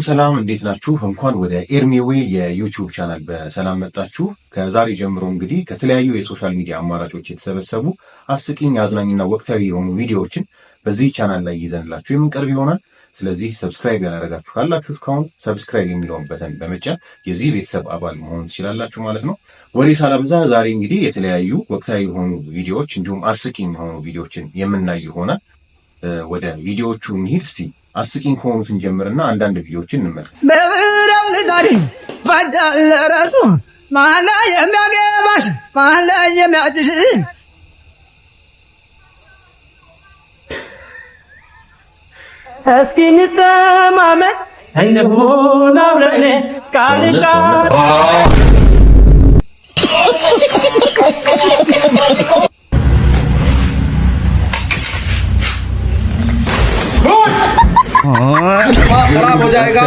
ሰላም እንዴት ናችሁ? እንኳን ወደ ኤርሚዌ የዩቲዩብ ቻናል በሰላም መጣችሁ። ከዛሬ ጀምሮ እንግዲህ ከተለያዩ የሶሻል ሚዲያ አማራጮች የተሰበሰቡ አስቂኝ፣ አዝናኝና ወቅታዊ የሆኑ ቪዲዮዎችን በዚህ ቻናል ላይ ይዘንላችሁ የምንቀርብ ይሆናል። ስለዚህ ሰብስክራይብ ያላደረጋችሁ ካላችሁ እስካሁን ሰብስክራይብ የሚለውን በተን በመጫን የዚህ ቤተሰብ አባል መሆን ትችላላችሁ ማለት ነው። ወሬ ሳላበዛ ዛሬ እንግዲህ የተለያዩ ወቅታዊ የሆኑ ቪዲዮዎች እንዲሁም አስቂኝ የሆኑ ቪዲዮዎችን የምናይ ይሆናል። ወደ ቪዲዮዎቹ እንሂድ። እስቲ አስቂኝ ከሆኑት እንጀምርና አንዳንድ ቪዲዮዎችን እንመልከት። በብረም ለታሪ ባዳለረቱ ማላ የሚያገባሽ ማላ የሚያጭሽ እስኪ እንተማመን እንሁን አብረን ቃል खराब हो जाएगा।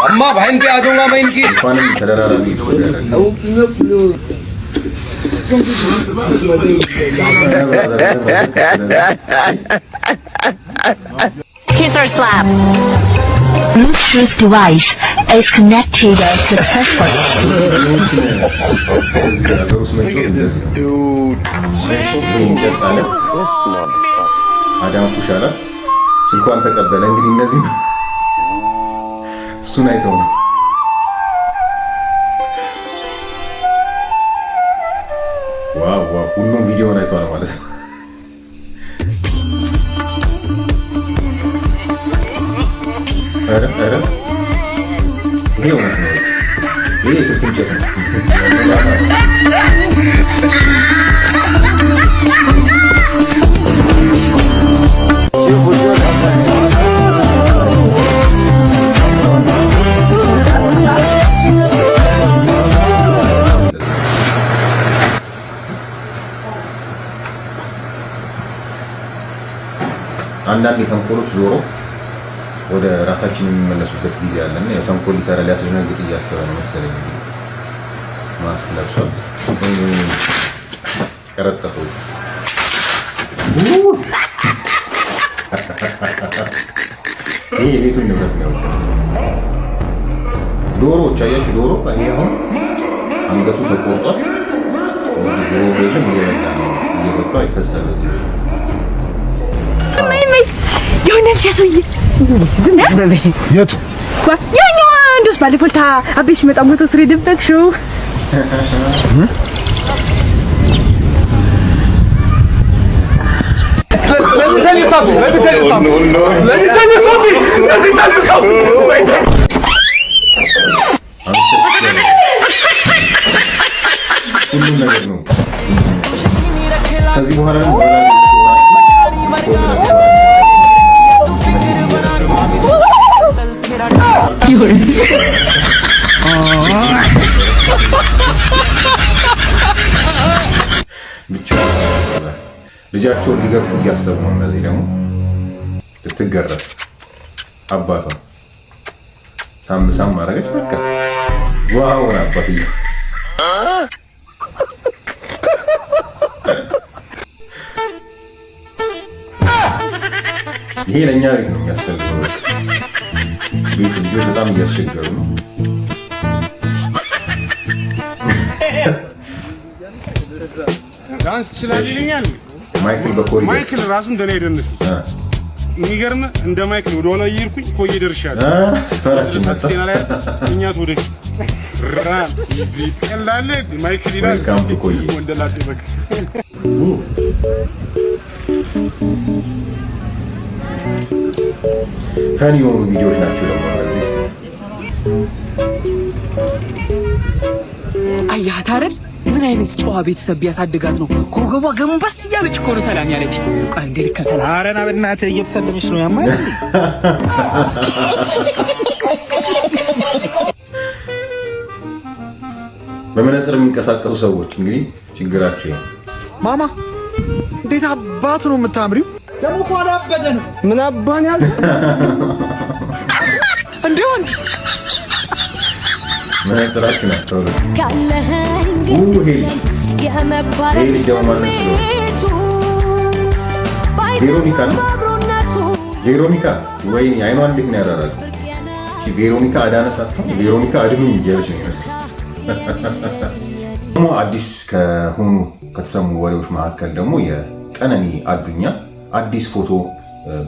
अम्मा बहन के आ जाऊंगा मैं इनकी। Kiss or slap. Bluetooth device is connected successfully. Look at this dude. ስልኳን ተቀበለ። እንግዲህ እነዚህ እሱን አይተው ነው። ዋው ሁሉም ቪዲዮውን አይተዋል ማለት ነው። ኧረ ይሄ እውነት ነው። ይሄ ስልክ እንጨት ነው። አንዳንድ ተንኮሎች ዞሮ ወደ ራሳችን የሚመለሱበት ጊዜ አለና ያው ተንኮል ሊሰራ ሊያስደነግጥ እያሰበ ነው መሰለኝ። ማስክ ለብሷል። ቀረጠፉ ይሄ የቤቱን ንብረት ነው። ዶሮዎች አያችሁ፣ ዶሮ ይሄ አሁን አንገቱ ተቆርጧል። ዶሮ ቤትም እየገባ ይፈሳል። የሆነን ሲያሰውይ የቱ ያኛው እንደውስ ባለፈው አቤ ሲመጣ ሞቶ ስሬ ደብተክሽው ሁሉም ነገር ነው። ከዚህ በኋላ ልጃቸውን ሊገርፉ እያሰቡ ነው። እነዚህ ደግሞ ልትገረፍ አባቷ ሳም ማረገች። በቃ ዋው አባትዬ ይሄ ለእኛ ቤት ነው የሚያስፈልገው። ቤት ልጆች በጣም እያስቸገሩ ነው። ዳንስ ትችላለህ? ማይክል በኮሪደር ማይክል ራሱ እንደኔ አይደንስ። የሚገርም እንደ ማይክል ወደ ኋላ እየሄድኩኝ ኮዬ ደርሻለሁ። ስቴና ላይ እኛት ወደ ራን ይቀላል ማይክል ይላል ወንደላጤ በቃ ፈኒ የሆኑ ቪዲዮዎች ናቸው። ደግሞ አያት አይደል? ምን አይነት ጨዋ ቤተሰብ ቢያሳድጋት ነው ከወገቧ ገንበስ እያለች እኮ ነው ሰላም ያለች። ቆይ እንዴ ልከተላ። ኧረ ና በእናትህ እየተሰደመች ነው ያማል። በመነጽር የሚንቀሳቀሱ ሰዎች እንግዲህ ችግራቸው ማማ እንዴት አባቱ ነው የምታምሪው? ደግሞ እኮ አላበደ ነው። ምን አባን ያል እንደውን መነጽራችን አስተውሉ። ካለህ ይሄ ልጅ ደግሞ ማለት ነው ቬሮኒካ ወይ አይኗ እንዴት ነው ያራራል? ቬሮኒካ አዳነ ሳትሆን ቬሮኒካ አድኑ እያለች ነው ይመስል። ደግሞ አዲስ ከሆኑ ከተሰሙ ወሬዎች መካከል ደግሞ የቀነኒ አዱኛ አዲስ ፎቶ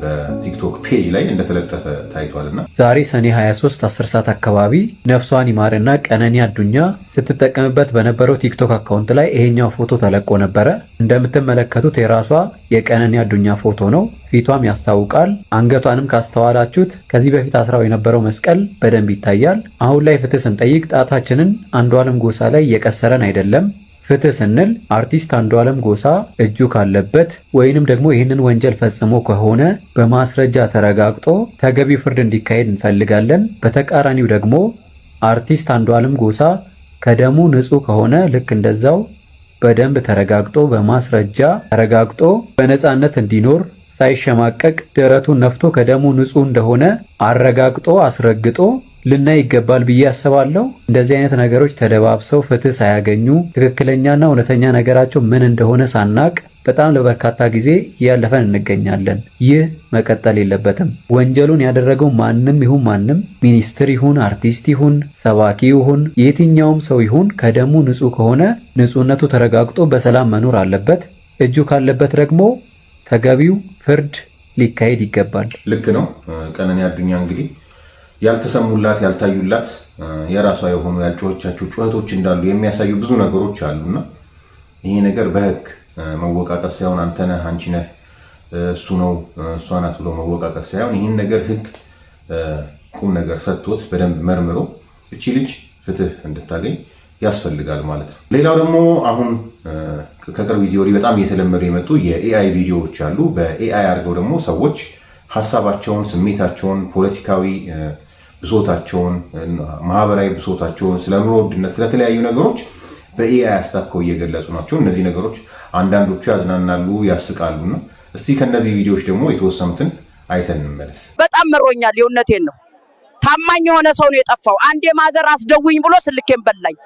በቲክቶክ ፔጅ ላይ እንደተለጠፈ ታይቷልና ዛሬ ሰኔ 23 10 ሰዓት አካባቢ ነፍሷን ይማርና ቀነኒ አዱኛ ስትጠቀምበት በነበረው ቲክቶክ አካውንት ላይ ይሄኛው ፎቶ ተለቆ ነበረ። እንደምትመለከቱት የራሷ የቀነኒ አዱኛ ፎቶ ነው። ፊቷም ያስታውቃል። አንገቷንም ካስተዋላችሁት ከዚህ በፊት አስራው የነበረው መስቀል በደንብ ይታያል። አሁን ላይ ፍትህ ስንጠይቅ ጣታችንን አንዷለም ጎሳ ላይ እየቀሰረን አይደለም። ፍትህ ስንል አርቲስት አንዷለም ጎሳ እጁ ካለበት ወይንም ደግሞ ይህንን ወንጀል ፈጽሞ ከሆነ በማስረጃ ተረጋግጦ ተገቢው ፍርድ እንዲካሄድ እንፈልጋለን። በተቃራኒው ደግሞ አርቲስት አንዷለም ጎሳ ከደሙ ንጹህ ከሆነ ልክ እንደዛው በደንብ ተረጋግጦ በማስረጃ ተረጋግጦ በነፃነት እንዲኖር ሳይሸማቀቅ ደረቱን ነፍቶ ከደሙ ንጹህ እንደሆነ አረጋግጦ አስረግጦ ልናይ ይገባል ብዬ አስባለሁ። እንደዚህ አይነት ነገሮች ተደባብሰው ፍትህ ሳያገኙ ትክክለኛና እውነተኛ ነገራቸው ምን እንደሆነ ሳናቅ በጣም ለበርካታ ጊዜ እያለፈን እንገኛለን። ይህ መቀጠል የለበትም። ወንጀሉን ያደረገው ማንም ይሁን ማንም፣ ሚኒስትር ይሁን፣ አርቲስት ይሁን፣ ሰባኪ ይሁን፣ የትኛውም ሰው ይሁን ከደሙ ንጹህ ከሆነ ንጹህነቱ ተረጋግጦ በሰላም መኖር አለበት። እጁ ካለበት ደግሞ ተገቢው ፍርድ ሊካሄድ ይገባል። ልክ ነው። ቀነኒ አዱኛ እንግዲህ ያልተሰሙላት ያልታዩላት የራሷ የሆኑ ያልጮኸቻቸው ጩኸቶች እንዳሉ የሚያሳዩ ብዙ ነገሮች አሉና ይሄ ነገር በህግ መወቃቀስ ሳይሆን አንተ ነህ አንቺ ነህ እሱ ነው እሷ ናት ብሎ መወቃቀስ ሳይሆን ይህን ነገር ህግ ቁም ነገር ሰጥቶት በደንብ መርምሮ እቺ ልጅ ፍትህ እንድታገኝ ያስፈልጋል ማለት ነው። ሌላው ደግሞ አሁን ከቅርብ ጊዜ ወዲህ በጣም እየተለመዱ የመጡ የኤአይ ቪዲዮዎች አሉ። በኤአይ አድርገው ደግሞ ሰዎች ሀሳባቸውን፣ ስሜታቸውን፣ ፖለቲካዊ ብሶታቸውን፣ ማህበራዊ ብሶታቸውን፣ ስለ ኑሮ ውድነት፣ ስለተለያዩ ነገሮች በኤአይ አስታከው እየገለጹ ናቸው። እነዚህ ነገሮች አንዳንዶቹ ያዝናናሉ፣ ያስቃሉና እስቲ ከነዚህ ቪዲዮዎች ደግሞ የተወሰኑትን አይተን እንመለስ። በጣም መሮኛል። የእውነቴን ነው። ታማኝ የሆነ ሰው ነው የጠፋው። አንዴ ማዘር አስደውኝ ብሎ ስልኬን በላኝ።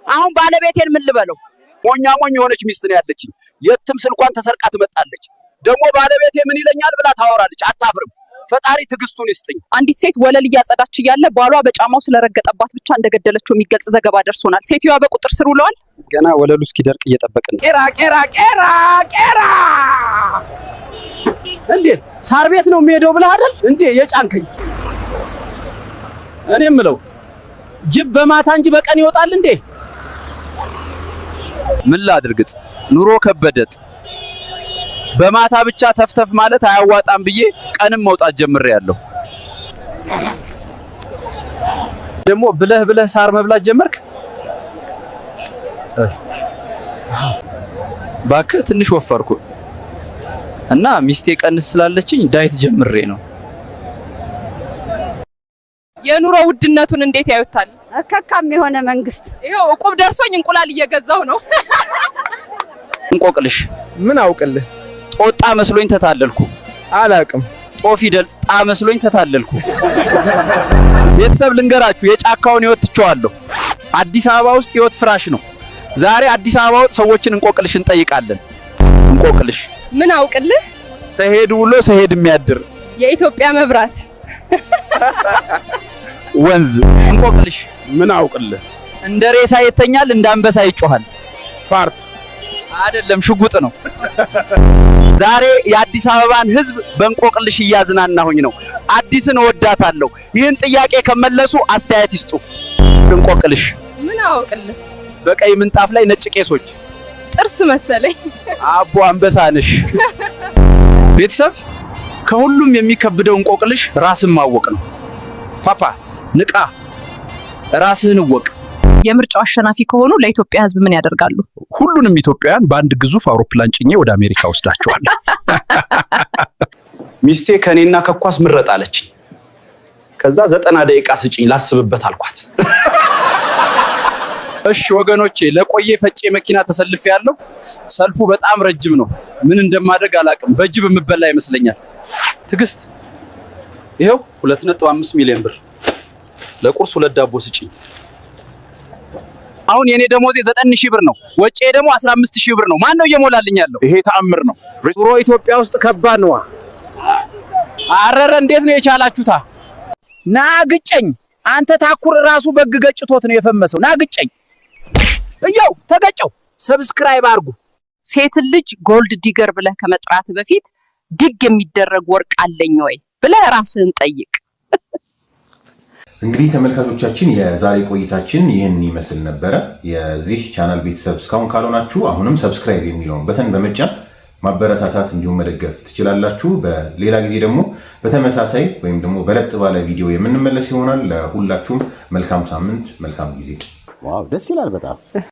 አሁን ባለቤቴን ምን ልበለው? ሞኛ ሞኝ የሆነች ሚስት ነው ያለችኝ። የትም ስልኳን ተሰርቃ ትመጣለች። ደግሞ ባለቤቴ ምን ይለኛል ብላ ታወራለች። አታፍርም። ፈጣሪ ትዕግስቱን ይስጥኝ። አንዲት ሴት ወለል እያጸዳች እያለ ባሏ በጫማው ስለረገጠባት ብቻ እንደገደለችው የሚገልጽ ዘገባ ደርሶናል። ሴትዮዋ በቁጥጥር ስር ውለዋል። ገና ወለሉ እስኪደርቅ እየጠበቅን ነው። ቄራ ቄራ ቄራ ቄራ እንዴት ሳር ቤት ነው የሚሄደው ብለህ አይደል እንዴ የጫንከኝ? እኔ የምለው ጅብ በማታ እንጂ በቀን ይወጣል እንዴ? ምን ላድርግጥ? ኑሮ ከበደጥ። በማታ ብቻ ተፍተፍ ማለት አያዋጣም ብዬ ቀንም መውጣት ጀምሬያለሁ። ደግሞ ብለህ ሳር መብላት ጀመርክ? ባክህ ትንሽ ወፈርኩ እና ሚስቴ ቀንስ ስላለችኝ ዳይት ጀምሬ ነው። የኑሮ ውድነቱን እንዴት ያዩታል? ከካም የሆነ መንግስት ይሄው እቁብ ደርሶኝ እንቁላል እየገዛው ነው። እንቆቅልሽ ምን አውቅልህ? ጦጣ መስሎኝ ተታለልኩ። አላቅም። ጦፊደል ጣ መስሎኝ ተታለልኩ። ቤተሰብ ልንገራችሁ፣ የጫካውን ህይወት ትቼዋለሁ። አዲስ አበባ ውስጥ ህይወት ፍራሽ ነው። ዛሬ አዲስ አበባ ውስጥ ሰዎችን እንቆቅልሽ እንጠይቃለን። እንቆቅልሽ ምን አውቅልህ? ሰሄድ ውሎ ሰሄድ የሚያድር የኢትዮጵያ መብራት ወንዝ። እንቆቅልሽ ምን አውቅልህ? እንደ ሬሳ ይተኛል፣ እንደ አንበሳ ይጮሃል። ፋርት አይደለም ሽጉጥ ነው። ዛሬ የአዲስ አበባን ህዝብ በእንቆቅልሽ እያዝናናሁኝ ነው። አዲስን እወዳታለሁ። ይህን ጥያቄ ከመለሱ አስተያየት ይስጡ። እንቆቅልሽ ምን አውቅልህ? በቀይ ምንጣፍ ላይ ነጭ ቄሶች። ጥርስ መሰለኝ። አቦ አንበሳ ነሽ። ቤተሰብ ከሁሉም የሚከብደው እንቆቅልሽ ራስን ማወቅ ነው። ፓፓ ንቃ፣ ራስህን እወቅ። የምርጫው አሸናፊ ከሆኑ ለኢትዮጵያ ህዝብ ምን ያደርጋሉ? ሁሉንም ኢትዮጵያውያን በአንድ ግዙፍ አውሮፕላን ጭኜ ወደ አሜሪካ ወስዳቸዋለሁ። ሚስቴ ከኔና ከኳስ ምረጥ አለችኝ። ከዛ 90 ደቂቃ ስጭኝ ላስብበት አልኳት። እሺ ወገኖቼ፣ ለቆየ ፈጬ መኪና ተሰልፌ ያለው ሰልፉ በጣም ረጅም ነው። ምን እንደማደርግ አላቅም። በጅብ የምበላ ይመስለኛል። ትግስት ይሄው 2.5 ሚሊዮን ብር። ለቁርስ 2 ዳቦ ስጭኝ። አሁን የኔ ደሞዜ 9000 ብር ነው፣ ወጪ ደግሞ 15000 ብር ነው። ማን ነው እየሞላልኝ ያለው? ይሄ ተአምር ነው። ኑሮ ኢትዮጵያ ውስጥ ከባድ ነው። አረረ እንዴት ነው የቻላችሁታ? ና ግጨኝ። አንተ ታኩር ራሱ በግ ገጭቶት ነው የፈመሰው። ና ግጨኝ። እየው ተገጨው። ሰብስክራይብ አድርጉ። ሴት ልጅ ጎልድ ዲገር ብለህ ከመጥራት በፊት ድግ የሚደረግ ወርቅ አለኝ ወይ ብለህ ራስህን ጠይቅ። እንግዲህ ተመልካቾቻችን የዛሬ ቆይታችን ይህን ይመስል ነበረ። የዚህ ቻናል ቤተሰብ እስካሁን ካልሆናችሁ አሁንም ሰብስክራይብ የሚለውን በተን በመጫን ማበረታታት እንዲሁም መደገፍ ትችላላችሁ። በሌላ ጊዜ ደግሞ በተመሳሳይ ወይም ደግሞ በለጥ ባለ ቪዲዮ የምንመለስ ይሆናል። ለሁላችሁም መልካም ሳምንት፣ መልካም ጊዜ። ዋው ደስ ይላል በጣም።